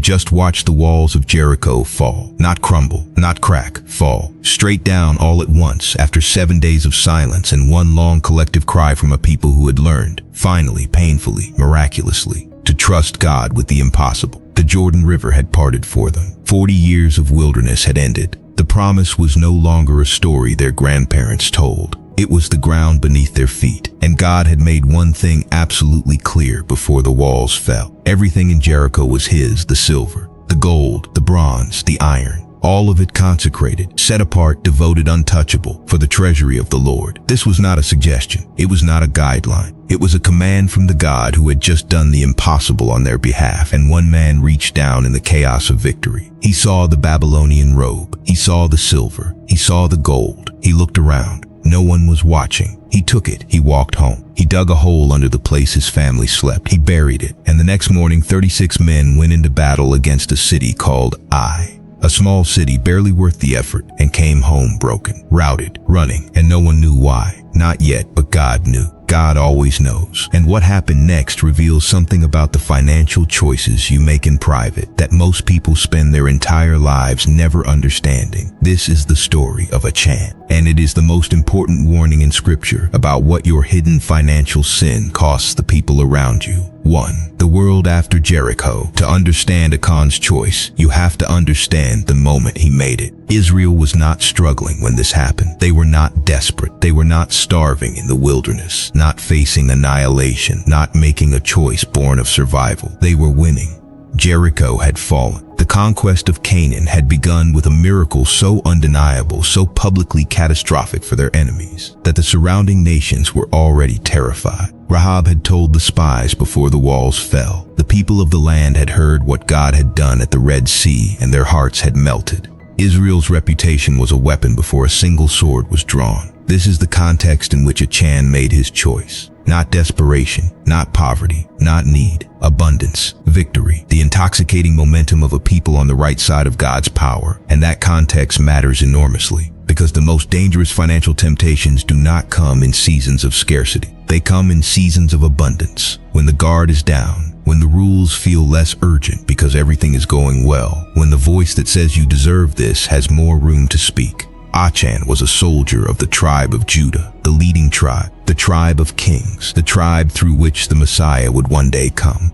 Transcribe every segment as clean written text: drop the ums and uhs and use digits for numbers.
just watched the walls of Jericho fall, not crumble, not crack, fall, straight down all at once after 7 days of silence and one long collective cry from a people who had learned, finally, painfully, miraculously, to trust God with the impossible. The Jordan River had parted for them. 40 years of wilderness had ended. The promise was no longer a story their grandparents told. It was the ground beneath their feet, and God had made one thing absolutely clear before the walls fell. Everything in Jericho was his: the silver, the gold, the bronze, the iron, all of it consecrated, set apart, devoted, untouchable for the treasury of the Lord. This was not a suggestion. It was not a guideline. It was a command from the God who had just done the impossible on their behalf, and one man reached down in the chaos of victory. He saw the Babylonian robe. He saw the silver. He saw the gold. He looked around. No one was watching. He took it. He walked home. He dug a hole under the place his family slept. He buried it. And the next morning, 36 men went into battle against a city called Ai, a small city barely worth the effort, and came home broken, routed, running, and no one knew why. Not yet, but God knew. God always knows. And what happened next reveals something about the financial choices you make in private that most people spend their entire lives never understanding. This is the story of Achan, and it is the most important warning in Scripture about what your hidden financial sin costs the people around you. 1. The world after Jericho. To understand Achan's choice, you have to understand the moment he made it. Israel was not struggling when this happened. They were not desperate. They were not starving in the wilderness, not facing annihilation, not making a choice born of survival. They were winning. Jericho had fallen. The conquest of Canaan had begun with a miracle so undeniable, so publicly catastrophic for their enemies, that the surrounding nations were already terrified. Rahab had told the spies before the walls fell. The people of the land had heard what God had done at the Red Sea, and their hearts had melted. Israel's reputation was a weapon before a single sword was drawn. This is the context in which Achan made his choice. Not desperation, not poverty, not need, abundance, victory, the intoxicating momentum of a people on the right side of God's power. And that context matters enormously, because the most dangerous financial temptations do not come in seasons of scarcity. They come in seasons of abundance, when the guard is down, when the rules feel less urgent because everything is going well, when the voice that says you deserve this has more room to speak. Achan was a soldier of the tribe of Judah, the leading tribe, the tribe of kings, the tribe through which the Messiah would one day come.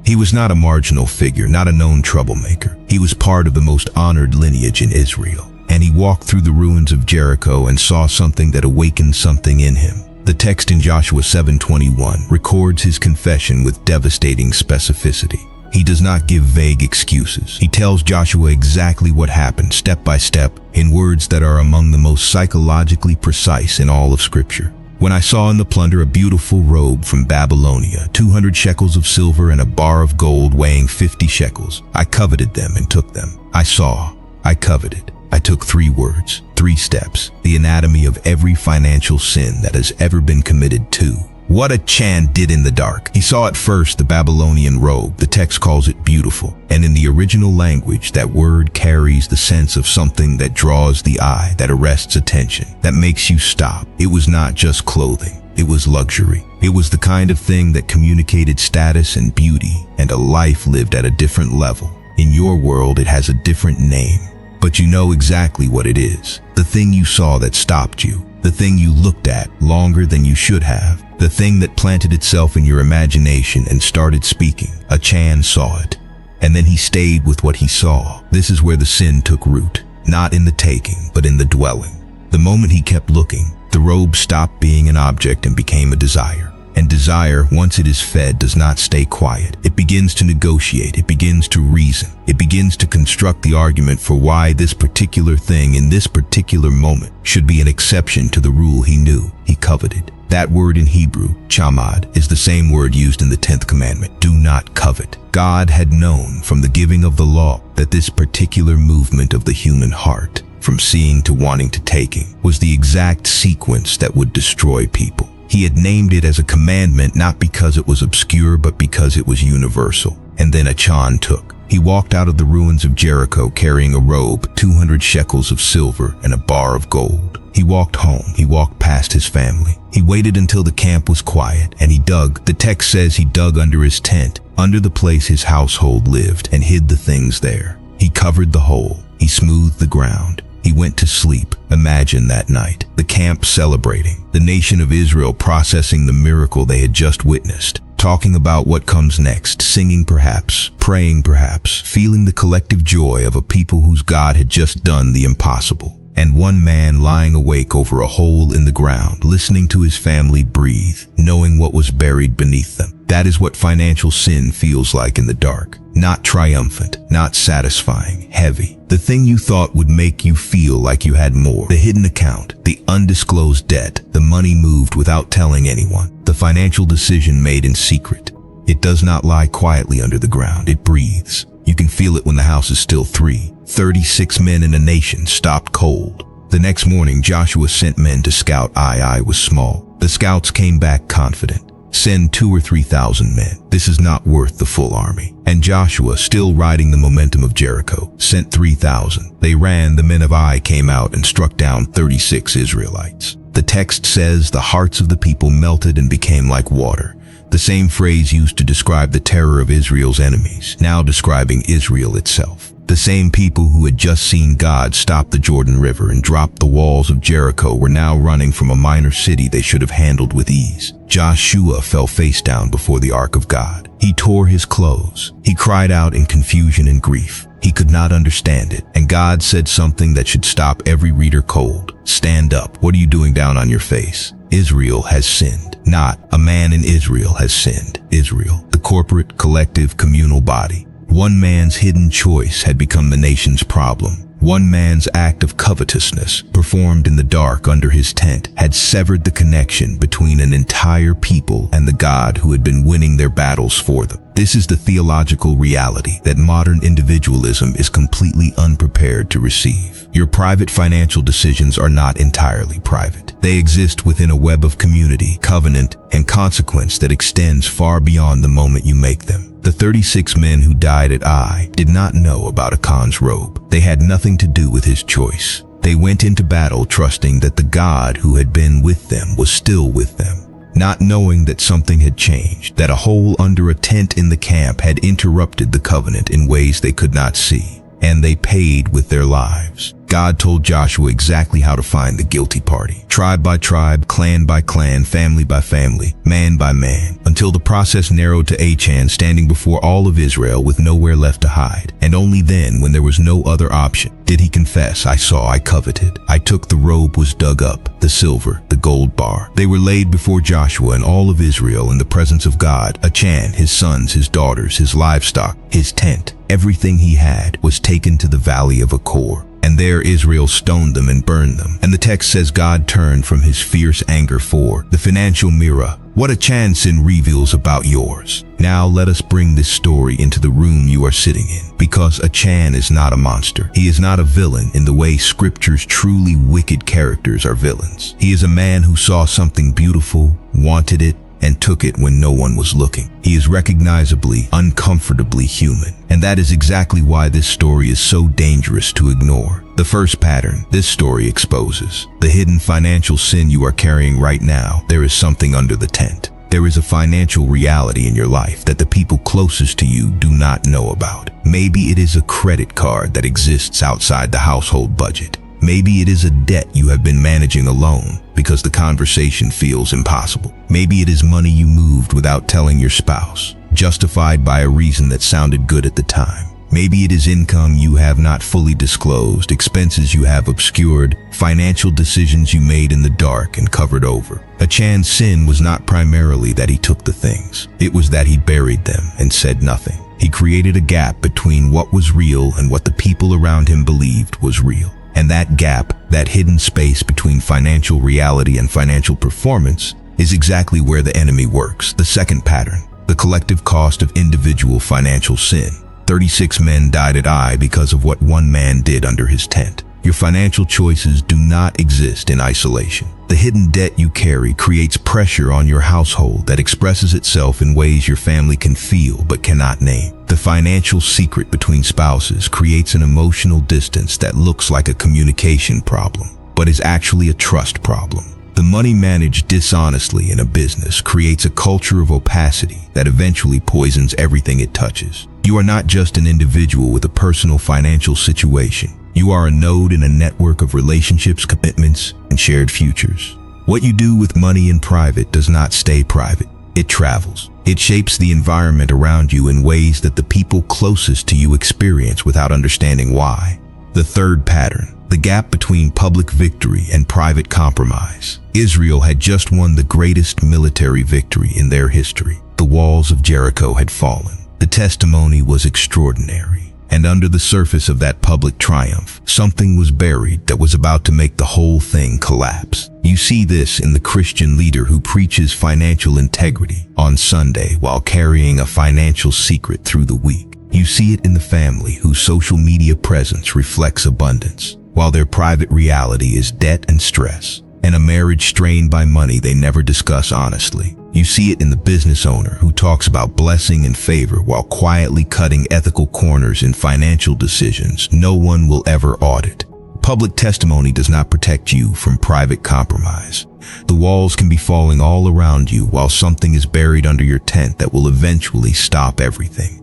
He was not a marginal figure, not a known troublemaker. He was part of the most honored lineage in Israel. And he walked through the ruins of Jericho and saw something that awakened something in him. The text in Joshua 7:21 records his confession with devastating specificity. He does not give vague excuses. He tells Joshua exactly what happened, step by step, in words that are among the most psychologically precise in all of Scripture. When I saw in the plunder a beautiful robe from Babylonia, 200 shekels of silver and a bar of gold weighing 50 shekels, I coveted them and took them. I saw, I coveted. I took 3 words, 3 steps, the anatomy of every financial sin that has ever been committed to. What Achan did in the dark. He saw at first the Babylonian robe. The text calls it beautiful. And in the original language, that word carries the sense of something that draws the eye, that arrests attention, that makes you stop. It was not just clothing. It was luxury. It was the kind of thing that communicated status and beauty and a life lived at a different level. In your world, it has a different name, but you know exactly what it is. The thing you saw that stopped you. The thing you looked at longer than you should have. The thing that planted itself in your imagination and started speaking. Achan saw it. And then he stayed with what he saw. This is where the sin took root. Not in the taking, but in the dwelling. The moment he kept looking, the robe stopped being an object and became a desire. And desire, once it is fed, does not stay quiet. It begins to negotiate. It begins to reason. It begins to construct the argument for why this particular thing in this particular moment should be an exception to the rule he knew. He coveted. That word in Hebrew, chamad, is the same word used in the 10th commandment. Do not covet. God had known from the giving of the law that this particular movement of the human heart, from seeing to wanting to taking, was the exact sequence that would destroy people. He had named it as a commandment not because it was obscure, but because it was universal. And then Achan took. He walked out of the ruins of Jericho carrying a robe, 200 shekels of silver, and a bar of gold. He walked home. He walked past his family. He waited until the camp was quiet, and he dug. The text says he dug under his tent, under the place his household lived, and hid the things there. He covered the hole. He smoothed the ground. He went to sleep. Imagine that night, the camp celebrating, the nation of Israel processing the miracle they had just witnessed, talking about what comes next, singing perhaps, praying perhaps, feeling the collective joy of a people whose God had just done the impossible. And one man lying awake over a hole in the ground, listening to his family breathe, knowing what was buried beneath them. That is what financial sin feels like in the dark. Not triumphant, not satisfying, heavy. The thing you thought would make you feel like you had more. The hidden account, the undisclosed debt, the money moved without telling anyone, the financial decision made in secret. It does not lie quietly under the ground, it breathes. You can feel it when the house is still 36 men in a nation stopped cold. The next morning, Joshua sent men to scout. Ai was small. The scouts came back confident. Send 2,000 or 3,000 men. This is not worth the full army. And Joshua, still riding the momentum of Jericho, sent 3,000. They ran. The men of Ai came out and struck down 36 Israelites. The text says the hearts of the people melted and became like water. The same phrase used to describe the terror of Israel's enemies, now describing Israel itself. The same people who had just seen God stop the Jordan River and drop the walls of Jericho were now running from a minor city they should have handled with ease. Joshua fell face down before the ark of God. He tore his clothes. He cried out in confusion and grief. He could not understand it, and God said something that should stop every reader cold. Stand up. What are you doing down on your face? Israel has sinned. Not a man in Israel has sinned. Israel, the corporate, collective, communal body. One man's hidden choice had become the nation's problem. One man's act of covetousness, performed in the dark under his tent, had severed the connection between an entire people and the God who had been winning their battles for them. This is the theological reality that modern individualism is completely unprepared to receive. Your private financial decisions are not entirely private. They exist within a web of community, covenant, and consequence that extends far beyond the moment you make them. The 36 men who died at Ai did not know about Achan's robe. They had nothing to do with his choice. They went into battle trusting that the God who had been with them was still with them, not knowing that something had changed, that a hole under a tent in the camp had interrupted the covenant in ways they could not see, and they paid with their lives. God told Joshua exactly how to find the guilty party, tribe by tribe, clan by clan, family by family, man by man, until the process narrowed to Achan standing before all of Israel with nowhere left to hide. And only then, when there was no other option, did he confess, I coveted. I took the robe was dug up, the silver, the gold bar. They were laid before Joshua and all of Israel in the presence of God. Achan, his sons, his daughters, his livestock, his tent, everything he had was taken to the valley of Achor. And there Israel stoned them and burned them. And the text says God turned from his fierce anger for the financial mirror. What Achan's sin reveals about yours. Now let us bring this story into the room you are sitting in. Because Achan is not a monster. He is not a villain in the way Scripture's truly wicked characters are villains. He is a man who saw something beautiful, wanted it, and took it when no one was looking. He is recognizably, uncomfortably human. And that is exactly why this story is so dangerous to ignore. The first pattern this story exposes: the hidden financial sin you are carrying right now. There is something under the tent. There is a financial reality in your life that the people closest to you do not know about. Maybe it is a credit card that exists outside the household budget. Maybe it is a debt you have been managing alone because the conversation feels impossible. Maybe it is money you moved without telling your spouse, justified by a reason that sounded good at the time. Maybe it is income you have not fully disclosed, expenses you have obscured, financial decisions you made in the dark and covered over. Achan's sin was not primarily that he took the things. It was that he buried them and said nothing. He created a gap between what was real and what the people around him believed was real. And that gap, that hidden space between financial reality and financial performance, is exactly where the enemy works. The second pattern, the collective cost of individual financial sin. 36 men died at Ai because of what one man did under his tent. Your financial choices do not exist in isolation. The hidden debt you carry creates pressure on your household that expresses itself in ways your family can feel but cannot name. The financial secret between spouses creates an emotional distance that looks like a communication problem, but is actually a trust problem. The money managed dishonestly in a business creates a culture of opacity that eventually poisons everything it touches. You are not just an individual with a personal financial situation. You are a node in a network of relationships, commitments, and shared futures. What you do with money in private does not stay private. It travels. It shapes the environment around you in ways that the people closest to you experience without understanding why. The third pattern, the gap between public victory and private compromise. Israel had just won the greatest military victory in their history. The walls of Jericho had fallen. The testimony was extraordinary. And under the surface of that public triumph, something was buried that was about to make the whole thing collapse. You see this in the Christian leader who preaches financial integrity on Sunday while carrying a financial secret through the week. You see it in the family whose social media presence reflects abundance, while their private reality is debt and stress, and a marriage strained by money they never discuss honestly. You see it in the business owner who talks about blessing and favor while quietly cutting ethical corners in financial decisions no one will ever audit. Public testimony does not protect you from private compromise. The walls can be falling all around you while something is buried under your tent that will eventually stop everything.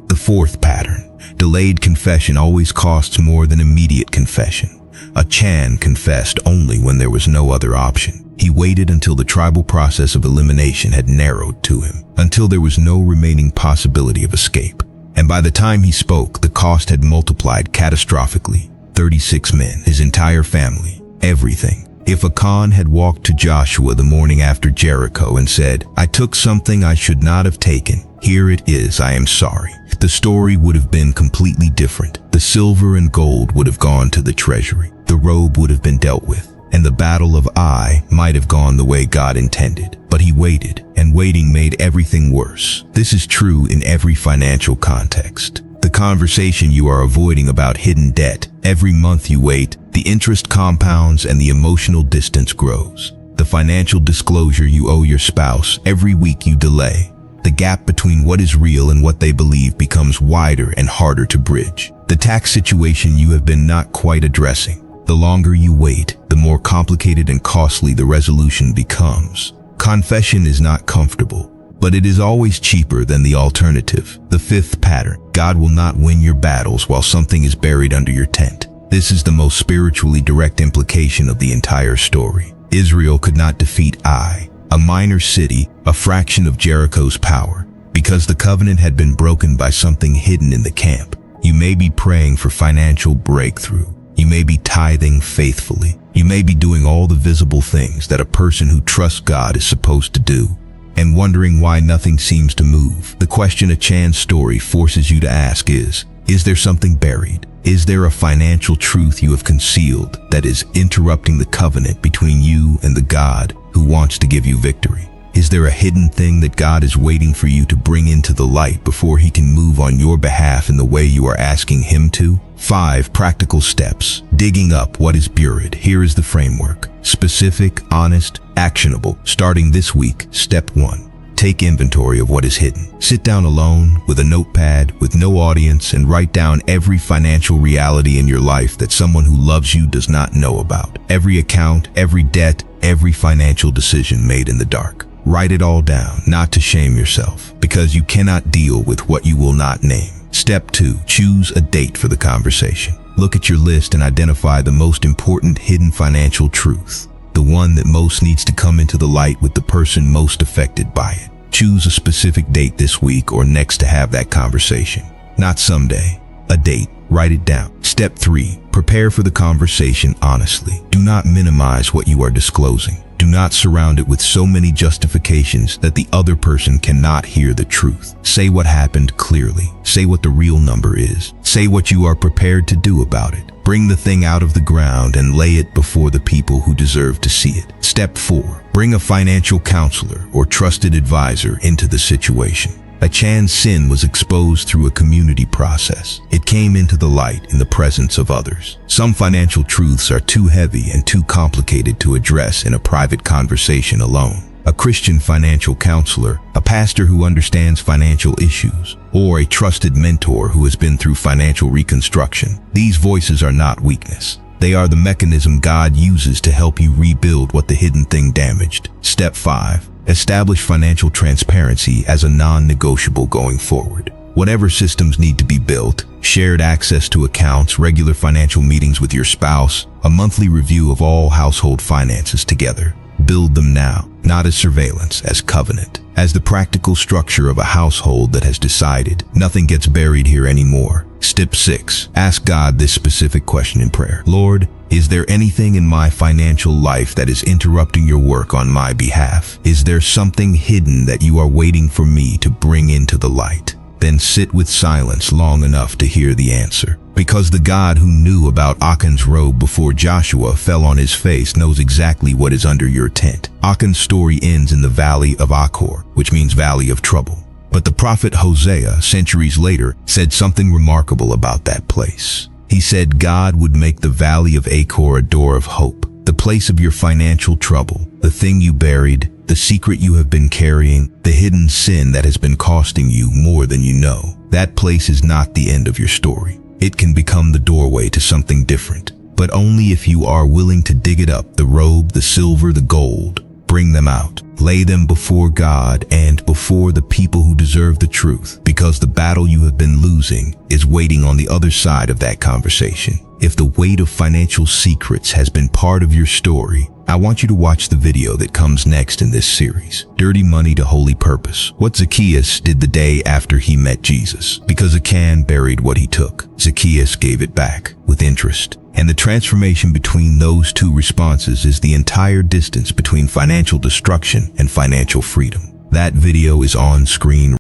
The fourth pattern, delayed confession always costs more than immediate confession. Achan confessed only when there was no other option. He waited until the tribal process of elimination had narrowed to him, until there was no remaining possibility of escape. And by the time he spoke, the cost had multiplied catastrophically. 36 men, his entire family, everything. If Achan had walked to Joshua the morning after Jericho and said, "I took something I should not have taken. Here it is, I am sorry," the story would have been completely different. The silver and gold would have gone to the treasury. The robe would have been dealt with, and the battle of Ai might have gone the way God intended. But he waited, and waiting made everything worse. This is true in every financial context. The conversation you are avoiding about hidden debt, every month you wait, the interest compounds and the emotional distance grows. The financial disclosure you owe your spouse, every week you delay. The gap between what is real and what they believe becomes wider and harder to bridge. The tax situation you have been not quite addressing. The longer you wait, the more complicated and costly the resolution becomes. Confession is not comfortable, but it is always cheaper than the alternative. The fifth pattern, God will not win your battles while something is buried under your tent. This is the most spiritually direct implication of the entire story. Israel could not defeat Ai, a minor city, a fraction of Jericho's power, because the covenant had been broken by something hidden in the camp. You may be praying for financial breakthrough. You may be tithing faithfully. You may be doing all the visible things that a person who trusts God is supposed to do, and wondering why nothing seems to move. The question Achan's story forces you to ask is there something buried? Is there a financial truth you have concealed that is interrupting the covenant between you and the God who wants to give you victory? Is there a hidden thing that God is waiting for you to bring into the light before he can move on your behalf in the way you are asking him to? 5 practical steps. Digging up what is buried. Here is the framework. Specific, honest, actionable. Starting this week, step 1. Take inventory of what is hidden. Sit down alone with a notepad, with no audience, and write down every financial reality in your life that someone who loves you does not know about. Every account, every debt, every financial decision made in the dark. Write it all down, not to shame yourself, because you cannot deal with what you will not name. Step 2. Choose a date for the conversation. Look at your list and identify the most important hidden financial truth, the one that most needs to come into the light with the person most affected by it. Choose a specific date this week or next to have that conversation. Not someday, a date. Write it down. Step 3. Prepare for the conversation honestly. Do not minimize what you are disclosing. Do not surround it with so many justifications that the other person cannot hear the truth. Say what happened clearly. Say what the real number is. Say what you are prepared to do about it. Bring the thing out of the ground and lay it before the people who deserve to see it. Step 4. Bring a financial counselor or trusted advisor into the situation. Achan's sin was exposed through a community process. It came into the light in the presence of others. Some financial truths are too heavy and too complicated to address in a private conversation alone. A Christian financial counselor, a pastor who understands financial issues, or a trusted mentor who has been through financial reconstruction. These voices are not weakness. They are the mechanism God uses to help you rebuild what the hidden thing damaged. Step 5. Establish financial transparency as a non-negotiable going forward. Whatever systems need to be built, shared access to accounts, regular financial meetings with your spouse, a monthly review of all household finances together. Build them now, not as surveillance, as covenant, as the practical structure of a household that has decided nothing gets buried here anymore. Step 6. Ask God this specific question in prayer. Lord, is there anything in my financial life that is interrupting your work on my behalf? Is there something hidden that you are waiting for me to bring into the light? Then sit with silence long enough to hear the answer. Because the God who knew about Achan's robe before Joshua fell on his face knows exactly what is under your tent. Achan's story ends in the valley of Achor, which means valley of trouble. But the prophet Hosea, centuries later, said something remarkable about that place. He said God would make the valley of Achor a door of hope, the place of your financial trouble, the thing you buried, the secret you have been carrying, the hidden sin that has been costing you more than you know. That place is not the end of your story. It can become the doorway to something different, but only if you are willing to dig it up, the robe, the silver, the gold. Bring them out. Lay them before God and before the people who deserve the truth, because the battle you have been losing is waiting on the other side of that conversation. If the weight of financial secrets has been part of your story, I want you to watch the video that comes next in this series, Dirty Money to Holy Purpose. What Zacchaeus did the day after he met Jesus. Because Achan buried what he took, Zacchaeus gave it back with interest. And the transformation between those two responses is the entire distance between financial destruction and financial freedom. That video is on screen